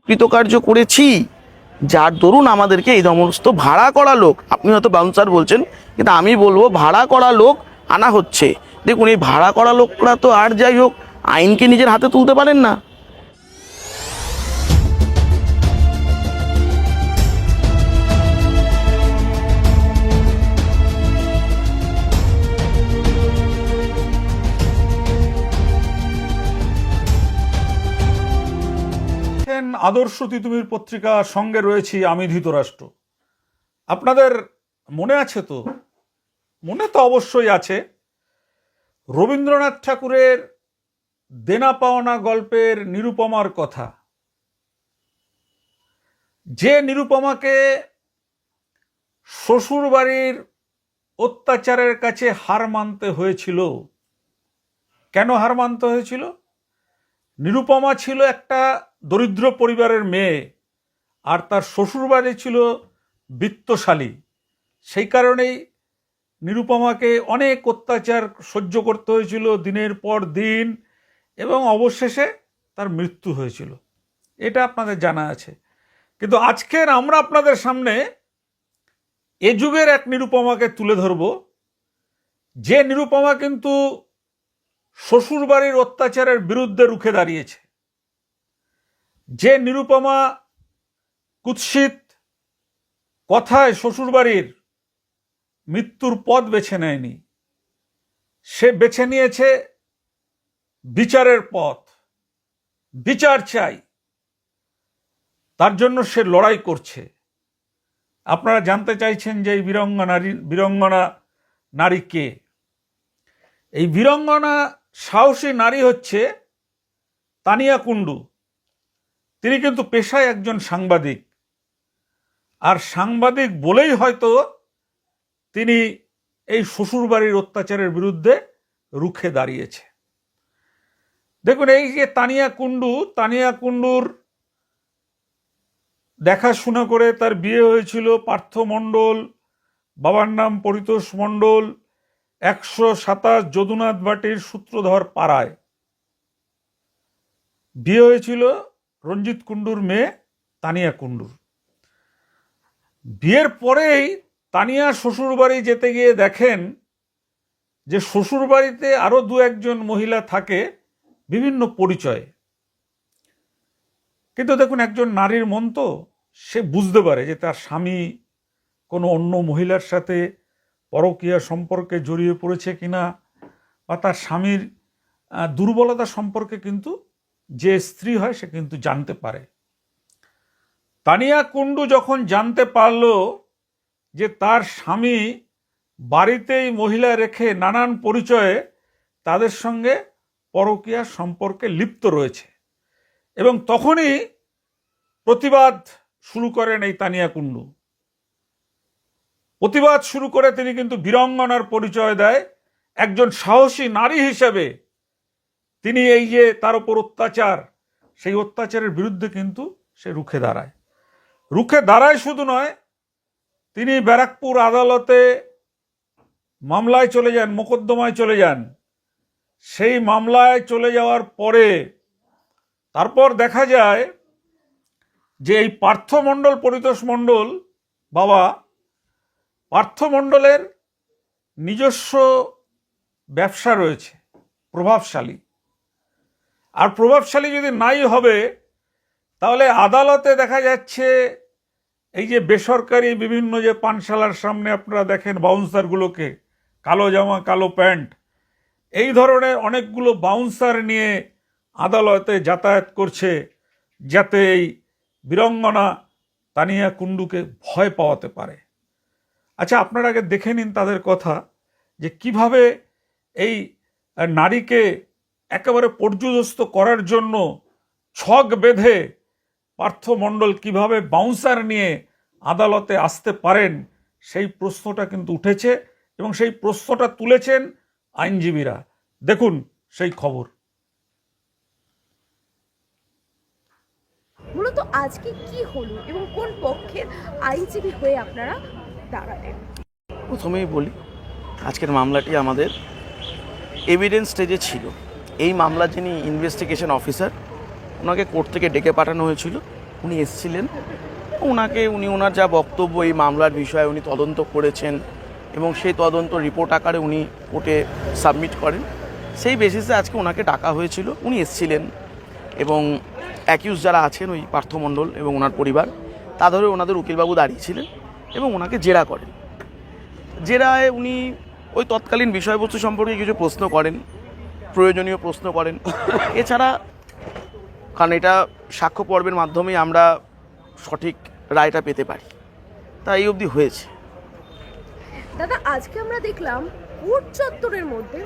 কৃতকার্য করেছি, যার দরুন আমাদেরকে এই সমস্ত ভাড়া করা লোক, আপনি হয়তো বাউন্সার বলছেন, কিন্তু আমি বলবো ভাড়া করা লোক আনা হচ্ছে। দেখুন, এই ভাড়া করা লোকরা তো আর যাই হোক আইনকে নিজের হাতে তুলতে পারেন না। আদর্শ তিতুমির পত্রিকা, সঙ্গে রয়েছি আমি ধৃতরাষ্ট্র। আপনাদের মনে আছে তো? মনে তো অবশ্যই আছে রবীন্দ্রনাথ ঠাকুরের দেনা পাওনা গল্পের নিরুপমার কথা। যে নিরুপমাকে শ্বশুর বাড়ির অত্যাচারের কাছে হার মানতে হয়েছিল। কেন হার মানতে হয়েছিল? নিরুপমা ছিল একটা দরিদ্র পরিবারের মেয়ে, আর তার শ্বশুরবাড়ি ছিল বিত্তশালী। সেই কারণেই নিরুপমাকে অনেক অত্যাচার সহ্য করতে হয়েছিল দিনের পর দিন, এবং অবশেষে তার মৃত্যু হয়েছিল। এটা আপনাদের জানা আছে। কিন্তু আজকের আমরা আপনাদের সামনে এ যুগের এক নিরুপমাকে তুলে ধরব, যে নিরুপমা কিন্তু শ্বশুরবাড়ির অত্যাচারের বিরুদ্ধে রুখে দাঁড়িয়েছে। যে নিরুপমা কুৎসিত কথায় শ্বশুরবাড়ির মৃত্যুর পথ বেছে নেয়নি, সে বেছে নিয়েছে বিচারের পথ। বিচার চাই, তার জন্য সে লড়াই করছে। আপনারা জানতে চাইছেন যে এই বীরঙ্গনা নারী কে? এই বীরঙ্গনা সাহসী নারী হচ্ছে তানিয়া কুণ্ডু। তিনি কিন্তু পেশায় একজন সাংবাদিক, আর সাংবাদিক বলেই হয়তো তিনি এই শ্বশুরবাড়ির অত্যাচারের বিরুদ্ধে রুখে দাঁড়িয়েছে। দেখুন, এই যে তানিয়া কুণ্ডুর দেখাশোনা করে তার বিয়ে হয়েছিল পার্থ মণ্ডল, বাবার নাম পরিতোষ মণ্ডল, 127 যদুনাথ বাটির সূত্রধর পাড়ায় বিয়ে হয়েছিল রঞ্জিত কুণ্ডুর মেয়ে তানিয়া কুণ্ডুর। বিয়ের পরেই তানিয়া শ্বশুরবাড়ি যেতে গিয়ে দেখেন যে শ্বশুরবাড়িতে আরো দু একজন মহিলা থাকে বিভিন্ন পরিচয়ে। কিন্তু দেখুন, একজন নারীর মন তো, সে বুঝতে পারে যে তার স্বামী কোনো অন্য মহিলার সাথে পরকীয়া সম্পর্কে জড়িয়ে পড়েছে কিনা, বা তার স্বামীর দুর্বলতা সম্পর্কে কিন্তু যে স্ত্রী হয় সে কিন্তু জানতে পারে। তানিয়া কুণ্ডু যখন জানতে পারল যে তার স্বামী বাড়িতেই মহিলা রেখে নানান পরিচয়ে তাদের সঙ্গে পরকীয়া সম্পর্কে লিপ্ত রয়েছে, এবং তখনই প্রতিবাদ শুরু করেন এই তানিয়া কুণ্ডু। প্রতিবাদ শুরু করে তিনি কিন্তু বীরঙ্গনার পরিচয় দেয়। একজন সাহসী নারী হিসেবে তিনি এই যে তার উপর অত্যাচার, সেই অত্যাচারের বিরুদ্ধে কিন্তু সে রুখে দাঁড়ায়। শুধু নয়, তিনি ব্যারাকপুর আদালতে মামলায় চলে যান, মোকদ্দমায় চলে যান। সেই মামলায় চলে যাওয়ার পরে তারপর দেখা যায় যে এই পার্থ মণ্ডল, পরিতোষ মণ্ডল বাবা, পার্থ মণ্ডলের নিজস্ব ব্যবসা রয়েছে, প্রভাবশালী। আর প্রভাবশালী যদি নাই হবে, তাহলে আদালতে দেখা যাচ্ছে এই যে বেসরকারি বিভিন্ন যে পানশালার সামনে আপনারা দেখেন বাউন্সারগুলোকে, কালো জামা কালো প্যান্ট, এই ধরনের অনেকগুলো বাউন্সার নিয়ে আদালতে যাতায়াত করছে, যাতে এই বীরঙ্গনা তানিয়া কুণ্ডুকে ভয় পাওয়াতে পারে। আচ্ছা, আপনারা আগে দেখে নিন তাদের কথা, যে কিভাবে এই নারীকে একেবারে পর্যুদস্ত করার জন্য ছক বেঁধে পার্থ মণ্ডল কিভাবে বাউন্সার নিয়ে আদালতে আসতে পারেন, সেই প্রশ্নটা কিন্তু উঠেছে, এবং সেই প্রশ্নটা তুলেছেন আইনজীবীরা। দেখুন সেই খবর। মূলত আজকে কি হলো এবং কোন পক্ষের আইনজীবী হয়ে আপনারা দাঁড়ালেন? প্রথমেই বলি, আজকের মামলাটি আমাদের এভিডেন্স স্টেজে ছিল। এই মামলা যিনি ইনভেস্টিগেশন অফিসার, ওনাকে কোর্ট থেকে ডেকে পাঠানো হয়েছিল উনি এসেছিলেন, উনি ওনার যা বক্তব্য এই মামলার বিষয়ে উনি তদন্ত করেছেন এবং সেই তদন্ত রিপোর্ট আকারে উনি কোর্টে সাবমিট করেন। সেই বেসিসে আজকে ওনাকে ডাকা হয়েছিল, উনি এসেছিলেন এবং অ্যাকিউজ যারা আছেন ওই পার্থ মণ্ডল এবং ওনার পরিবার তা ধরে ওনাদের উকিলবাবু দাঁড়িয়েছিলেন এবং ওনাকে জেরা করেন। জেরায় উনি ওই তৎকালীন বিষয়বস্তু সম্পর্কে কিছু প্রশ্ন করেন, প্রয়োজনীয় প্রশ্ন করেন। এছাড়া কারণ এটা সাক্ষ্য পর্বের মাধ্যমেই আমরা সঠিক রায়টা পেতে পারি, তা এই অবধি হয়েছে। দাদা, আজকে আমরা দেখলাম কোর্ট চত্বরের মধ্যে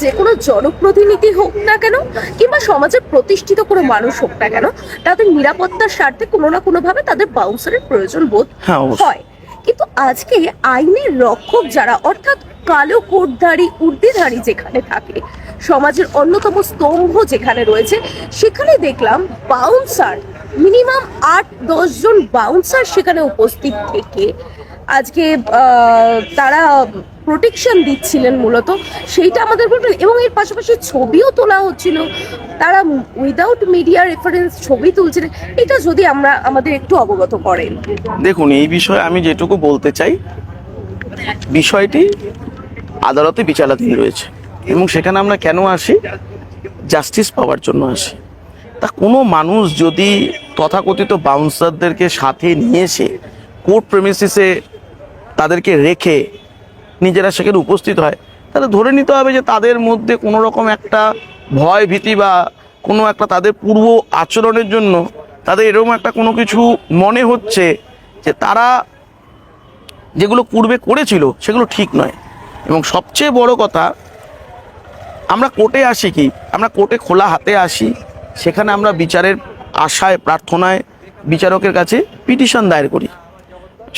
যে কোনো জনপ্রতিনিধি হোক না কেন কিংবা সমাজের প্রতিষ্ঠিত কোনো মানুষ হোক না কেন, তাদের নিরাপত্তার স্বার্থে কোনো না কোনো ভাবে তাদের বাউন্সারের প্রয়োজন বোধ হয়। কিন্তু আজকে আইনের রক্ষক যারা, অর্থাৎ কালো কোটধারী উর্দিধারী যেখানে থাকে, সমাজের অন্যতম স্তম্ভ যেখানে রয়েছে, সেখানে দেখলাম বাউন্সার মিনিমাম 8-10 জন বাউন্সার সেখানে উপস্থিত থেকে আজকে তারা প্রোটেকশন দিচ্ছিলেন মূলত, সেইটা আমাদের বলবেন। এবং এর পাশাপাশি ছবিও তোলা হচ্ছিল, তারা উইদাউট মিডিয়া রেফারেন্স ছবি তুলছিলেন। এটা যদি আমাদের একটু অবগত করেন। দেখুন, এই বিষয়ে আমি যেটুকু বলতে চাই, বিষয়টি আদালতে বিচারাধীন রয়েছে এবং সেখানে আমরা কেন আসি? জাস্টিস পাওয়ার জন্য আসি। তা কোনো মানুষ যদি তথাকথিত বাউন্সারদেরকে সাথে নিয়ে এসে কোর্ট প্রেমিসিসে তাদেরকে রেখে নিজেরা সেখানে উপস্থিত হয়, তাহলে ধরে নিতে হবে যে তাদের মধ্যে কোনো রকম একটা ভয় ভীতি বা কোনো একটা তাদের পূর্ব আচরণের জন্য তাদের এরকম একটা কোনো কিছু মনে হচ্ছে যে তারা যেগুলো পূর্বে করেছিল সেগুলো ঠিক নয়। এবং সবচেয়ে বড় কথা, আমরা কোর্টে আসি কি? আমরা কোর্টে খোলা হাতে আসি, সেখানে আমরা বিচারের আশায় প্রার্থনায় বিচারকের কাছে পিটিশন দায়ের করি,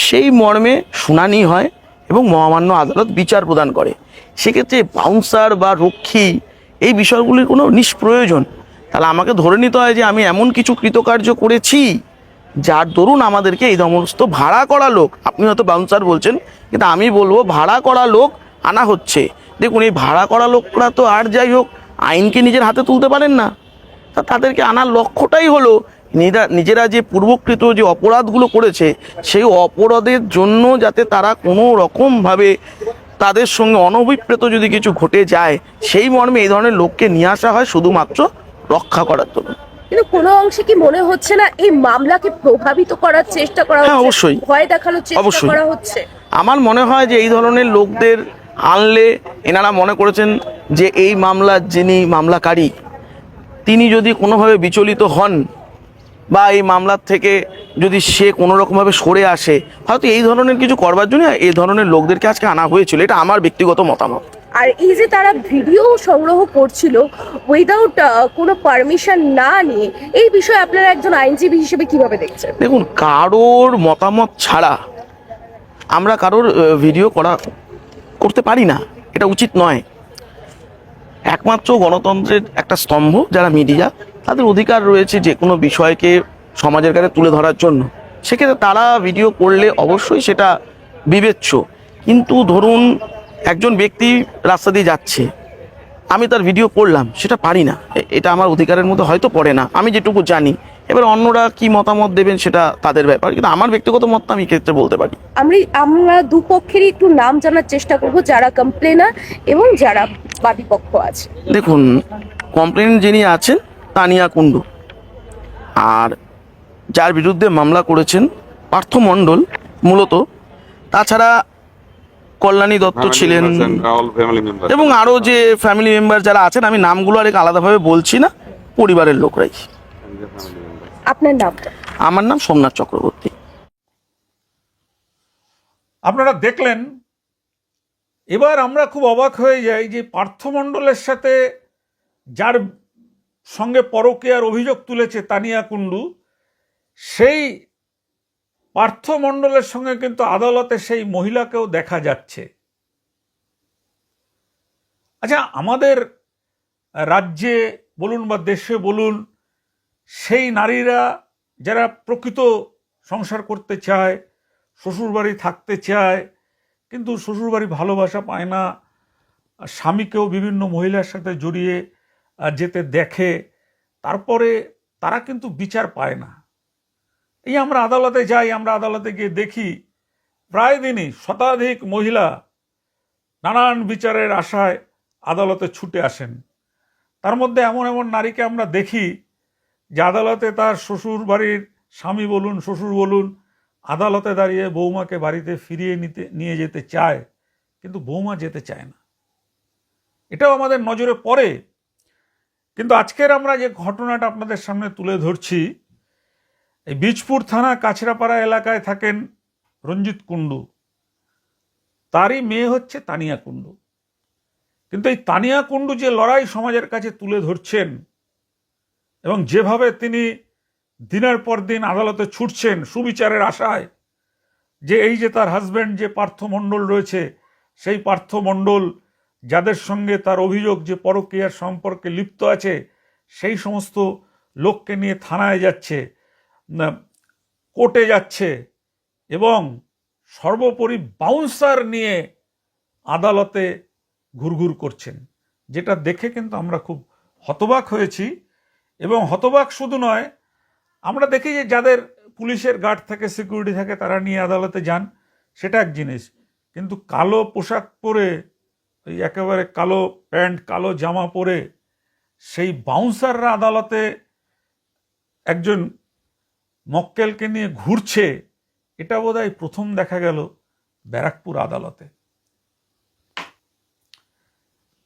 সেই মর্মে শুনানি হয় এবং মহামান্য আদালত বিচার প্রদান করে। সেক্ষেত্রে বাউন্সার বা রক্ষী এই বিষয়গুলির কোনো নিষ্প্রয়োজন। তাহলে আমাকে ধরে নিতে হয় যে আমি এমন কিছু কৃতকার্য করেছি যার দরুন আমাদেরকে এই সমস্ত ভাড়া করা লোক, আপনি হয়তো বাউন্সার বলছেন, কিন্তু আমি বলবো ভাড়া করা লোক আনা হচ্ছে। দেখুন, এই ভাড়া করা লোকরা তো আর যাই হোক আইনকে নিজের হাতে তুলতে পারেন না, তা তাদেরকে আনার লক্ষ্যটাই হলো নিজেরা যে পূর্বকৃত যে অপরাধগুলো করেছে সেই অপরাধের জন্য যাতে তারা কোনো রকমভাবে তাদের সঙ্গে অনভিপ্রেত যদি কিছু ঘটে যায়, সেই মর্মে এই ধরনের লোককে নিয়ে আসা হয় শুধুমাত্র রক্ষা করার জন্য। কিন্তু কোনো অংশে কি মনে হচ্ছে না এই মামলাকে প্রভাবিত করার চেষ্টা করা হচ্ছে? অবশ্যই, ভয় দেখানোর চেষ্টা করা হচ্ছে। আমার মনে হয় যে এই ধরনের লোকদের আনলে এনারা মনে করেছেন যে এই মামলার যিনি মামলাকারী তিনি যদি কোনোভাবে বিচলিত হন বা এই মামলার থেকে যদি সে কোনো রকমভাবে সরে আসে, হয়তো এই ধরনের কিছু করবার জন্য এই ধরনের লোকদেরকে আজকে আনা হয়েছিল। এটা আমার ব্যক্তিগত মতামত। আর এই যে তারা ভিডিও সংগ্রহ করছিল উইদাউট কোনো পারমিশন না নিয়ে, এই বিষয়ে আপনারা একজন আইনজীবী হিসেবে কিভাবে দেখছেন? দেখুন, কারোর মতামত ছাড়া আমরা কারোর ভিডিও করতে পারি না, এটা উচিত নয়। একমাত্র গণতন্ত্রের একটা স্তম্ভ যারা মিডিয়া, তাদের অধিকার রয়েছে যে কোনো বিষয়কে সমাজের কাছে তুলে ধরার জন্য। সেক্ষেত্রে তারা ভিডিও করলে অবশ্যই সেটা বিবেচ্য। কিন্তু ধরুন একজন ব্যক্তি রাস্তা দিয়ে যাচ্ছে, আমি তার ভিডিও করলাম, সেটা পারি না, এটা আমার অধিকারের মধ্যে হয়তো পড়ে না, আমি যেটুকু জানি। এবার অন্যরা কি মতামত দেবেন সেটা তাদের ব্যাপার, কিন্তু আমার ব্যক্তিগত মত আমি ক্ষেত্রে বলতে পারি। আমরা দুপক্ষেরই একটু নাম জানার চেষ্টা করব, যারা কমপ্লেনার এবং যারা বাদীপক্ষ আছে। দেখুন, কমপ্লেন যিনি আছেন তানিয়া কুণ্ডু, আর যার বিরুদ্ধে মামলা করেছেন পার্থ মণ্ডল মূলত। তাছাড়া কল্যাণী দত্ত ছিলেন এবং আরও যে ফ্যামিলি মেম্বার যারা আছেন, আমি নামগুলো আর আলাদাভাবে বলছি না, পরিবারের লোকরাই। আপনার নামটা? আমার নাম সোমনাথ চক্রবর্তী। আপনারা দেখলেন। এবার আমরা খুব অবাক হয়ে যাই যে পার্থ মণ্ডলের সাথে যার সঙ্গে পরকীয়ার অভিযোগ তুলেছে তানিয়া কুণ্ডু, সেই পার্থ মণ্ডলের সঙ্গে কিন্তু আদালতে সেই মহিলাকেও দেখা যাচ্ছে। আচ্ছা, আমাদের রাজ্যে বলুন বা দেশে বলুন, সেই নারীরা যারা প্রকৃত সংসার করতে চায়, শ্বশুরবাড়ি থাকতে চায়, কিন্তু শ্বশুরবাড়ি ভালোবাসা পায় না, স্বামীকেও বিভিন্ন মহিলার সাথে জড়িয়ে যেতে দেখে, তারপরে তারা কিন্তু বিচার পায় না। এই আমরা আদালতে যাই, আমরা আদালতে গিয়ে দেখি প্রায় দিনই শতাধিক মহিলা নানান বিচারের আশায় আদালতে ছুটে আসেন। তার মধ্যে এমন এমন নারীকে আমরা দেখি যে আদালতে তার শ্বশুর বাড়ির স্বামী বলুন, শ্বশুর বলুন, আদালতে দাঁড়িয়ে বৌমাকে বাড়িতে ফিরিয়ে নিয়ে যেতে চায়, কিন্তু বৌমা যেতে চায় না। এটাও আমাদের নজরে পড়ে। কিন্তু আজকের আমরা যে ঘটনাটা আপনাদের সামনে তুলে ধরছি, এই বীজপুর থানা কাছড়াপাড়া এলাকায় থাকেন রঞ্জিত কুণ্ডু, তারই মেয়ে হচ্ছে তানিয়া কুণ্ডু। কিন্তু এই তানিয়া কুণ্ডু যে লড়াই সমাজের কাছে তুলে ধরছেন এবং যেভাবে তিনি দিনের পর দিন আদালতে ছুটছেন সুবিচারের আশায়, যে এই যে তার হাজব্যান্ড যে পার্থ মণ্ডল রয়েছে, সেই পার্থ মণ্ডল যাদের সঙ্গে তার অভিযোগ যে পরকীয়ার সম্পর্কে লিপ্ত আছে, সেই সমস্ত লোককে নিয়ে থানায় যাচ্ছে, কোর্টে যাচ্ছে এবং সর্বোপরি বাউন্সার নিয়ে আদালতে ঘুরঘুর করছেন, যেটা দেখে কিন্তু আমরা খুব হতবাক হয়েছি। এবং হতবাক শুধু নয়, আমরা দেখি যে যাদের পুলিশের গার্ড থাকে, সিকিউরিটি থাকে, তারা নিয়ে আদালতে যান, সেটা এক জিনিস, কিন্তু কালো পোশাক পরে, ওই একেবারে কালো প্যান্ট কালো জামা পরে সেই বাউন্সাররা আদালতে একজন মক্কেলকে নিয়ে ঘুরছে, এটা বোধহয় প্রথম দেখা গেল ব্যারাকপুর আদালতে।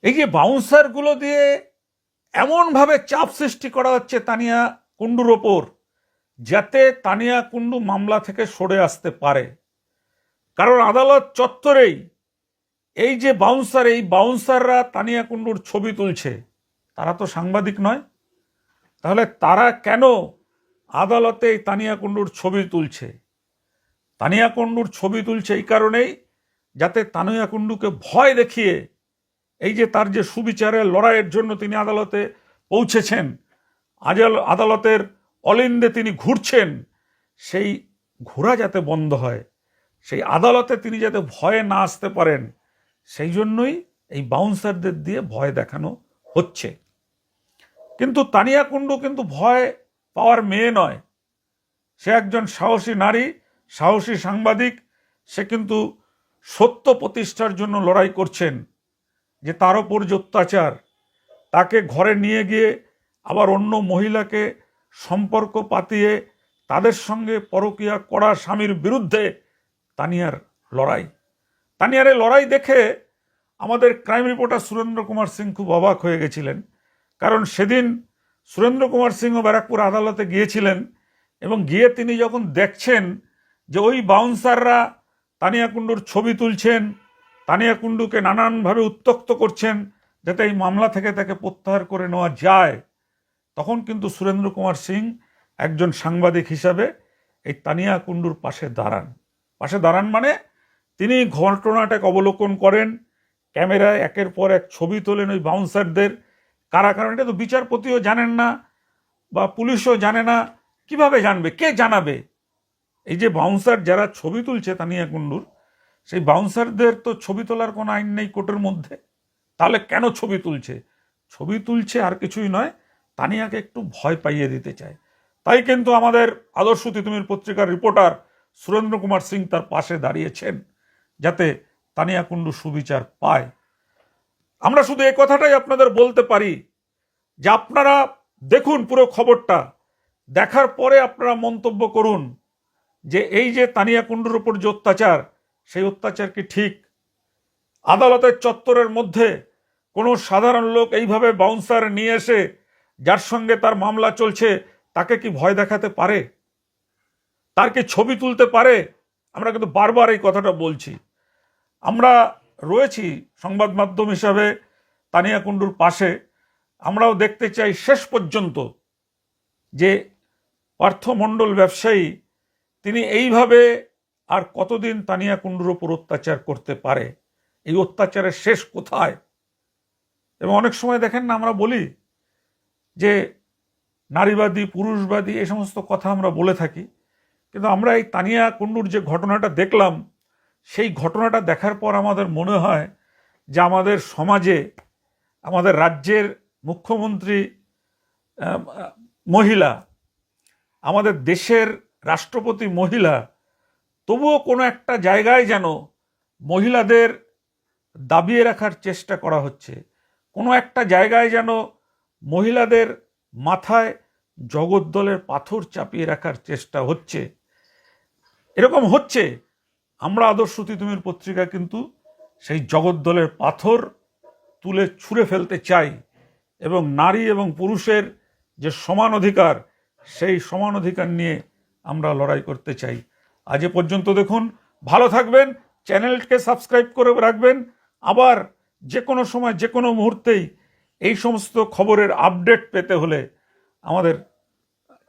এই যে বাউন্সারগুলো দিয়ে এমনভাবে চাপ সৃষ্টি করা হচ্ছে তানিয়া কুণ্ডুর ওপর, যাতে তানিয়া কুণ্ডু মামলা থেকে সরে আসতে পারে। কারণ আদালত চত্বরেই এই যে বাউন্সার, এই বাউন্সাররা তানিয়া কুণ্ডুর ছবি তুলছে। তারা তো সাংবাদিক নয়, তাহলে তারা কেন আদালতে এই তানিয়া কুণ্ডুর ছবি তুলছে? তানিয়া কুণ্ডুর ছবি তুলছে এই কারণেই, যাতে তানিয়া কুণ্ডুকে ভয় দেখিয়ে এই যে তার যে সুবিচারের লড়াইয়ের জন্য তিনি আদালতে পৌঁছেছেন, আদালতের অলিন্দে তিনি ঘুরছেন, সেই ঘোরা যাতে বন্ধ হয়, সেই আদালতে তিনি যাতে ভয়ে না আসতে পারেন, সেই জন্যই এই বাউন্সারদের দিয়ে ভয় দেখানো হচ্ছে। কিন্তু তানিয়া কুণ্ডু কিন্তু ভয় পাওয়ার মেয়ে নয়, সে একজন সাহসী নারী, সাহসী সাংবাদিক। সে কিন্তু সত্য প্রতিষ্ঠার জন্য লড়াই করছেন, যে তার ওপর যে অত্যাচার, তাকে ঘরে নিয়ে গিয়ে আবার অন্য মহিলাকে সম্পর্ক পাতিয়ে তাদের সঙ্গে পরকীয়া করা স্বামীর বিরুদ্ধে তানিয়ার লড়াই। তানিয়ার এই লড়াই দেখে আমাদের ক্রাইম রিপোর্টার সুরেন্দ্র কুমার সিং খুব অবাক হয়ে গেছিলেন। কারণ সেদিন সুরেন্দ্র কুমার সিংও ব্যারাকপুর আদালতে গিয়েছিলেন এবং গিয়ে তিনি যখন দেখছেন যে ওই বাউন্সাররা তানিয়া কুণ্ডুর ছবি তুলছেন, তানিয়া কুণ্ডুকে নানানভাবে উত্ত্যক্ত করছেন যাতে এই মামলা থেকে তাকে প্রত্যাহার করে নেওয়া যায়, তখন কিন্তু সুরেন্দ্র কুমার সিং একজন সাংবাদিক হিসাবে এই তানিয়া কুণ্ডুর পাশে দাঁড়ান মানে তিনি ঘটনাটাকে অবলোকন করেন, ক্যামেরায় একের পর এক ছবি তোলেন ওই বাউন্সারদের। কারা কারণ এটা তো বিচারপতিও জানেন না বা পুলিশও জানে না, কিভাবে জানবে, কে জানাবে? এই যে বাউন্সার যারা ছবি তুলছে তানিয়া কুণ্ডুর, সেই বাউন্সারদের তো ছবি তোলার কোনো আইন নেই কোর্টের মধ্যে। তাহলে কেন ছবি তুলছে? ছবি তুলছে আর কিছুই নয়, তানিয়াকে একটু ভয় পাইয়ে দিতে চায়। তাই কিন্তু আমাদের আদর্শ তিতুমির পত্রিকার রিপোর্টার সুরেন্দ্র কুমার সিং তার পাশে দাঁড়িয়েছেন, যাতে তানিয়া কুণ্ডু সুবিচার পায়। আমরা শুধু এই কথাটাই আপনাদের বলতে পারি যে আপনারা দেখুন পুরো খবরটা, দেখার পরে আপনারা মন্তব্য করুন যে এই যে তানিয়া কুণ্ডুর উপর যে অত্যাচার, সেই অত্যাচার কি ঠিক? আদালতের চত্বরের মধ্যে কোনো সাধারণ লোক এইভাবে বাউন্সার নিয়ে এসে যার সঙ্গে তার মামলা চলছে, তাকে কি ভয় দেখাতে পারে? তার কি ছবি তুলতে পারে? আমরা কিন্তু বারবার এই কথাটা বলছি। আমরা রয়েছি সংবাদ মাধ্যম হিসাবে তানিয়া কুণ্ডুর পাশে। আমরাও দেখতে চাই শেষ পর্যন্ত যে পার্থ মণ্ডল ব্যবসায়ী তিনি এইভাবে আর কতদিন তানিয়া কুণ্ডুর উপর অত্যাচার করতে পারে, এই অত্যাচারের শেষ কোথায়? এবং অনেক সময় দেখেন না, আমরা বলি যে নারীবাদী পুরুষবাদী এই সমস্ত কথা আমরা বলে থাকি, কিন্তু আমরা এই তানিয়া কুণ্ডুর যে ঘটনাটা দেখলাম, সেই ঘটনাটা দেখার পর আমাদের মনে হয় যে আমাদের সমাজে, আমাদের রাজ্যের মুখ্যমন্ত্রী মহিলা, আমাদের দেশের রাষ্ট্রপতি মহিলা, তবুও কোনো একটা জায়গায় যেন মহিলাদের দাবিয়ে রাখার চেষ্টা করা হচ্ছে, কোনো একটা জায়গায় যেন মহিলাদের মাথায় জগদ্দলের পাথর চাপিয়ে রাখার চেষ্টা হচ্ছে। এরকম হচ্ছে। আমরা আদর্শ তিতুমির পত্রিকা কিন্তু সেই জগদ্দলের পাথর তুলে ছুঁড়ে ফেলতে চাই এবং নারী এবং পুরুষের যে সমান অধিকার, সেই সমান অধিকার নিয়ে আমরা লড়াই করতে চাই। আজ এ পর্যন্ত দেখুন, ভালো থাকবেন, চ্যানেলকে সাবস্ক্রাইব করে রাখবেন। আবার যে কোনো সময় যে কোনো মুহূর্তেই এই সমস্ত খবরের আপডেট পেতে হলে আমাদের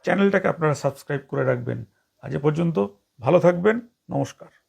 চ্যানেলটাকে আপনারা সাবস্ক্রাইব করে রাখবেন। আজ এ পর্যন্ত ভালো থাকবেন, নমস্কার।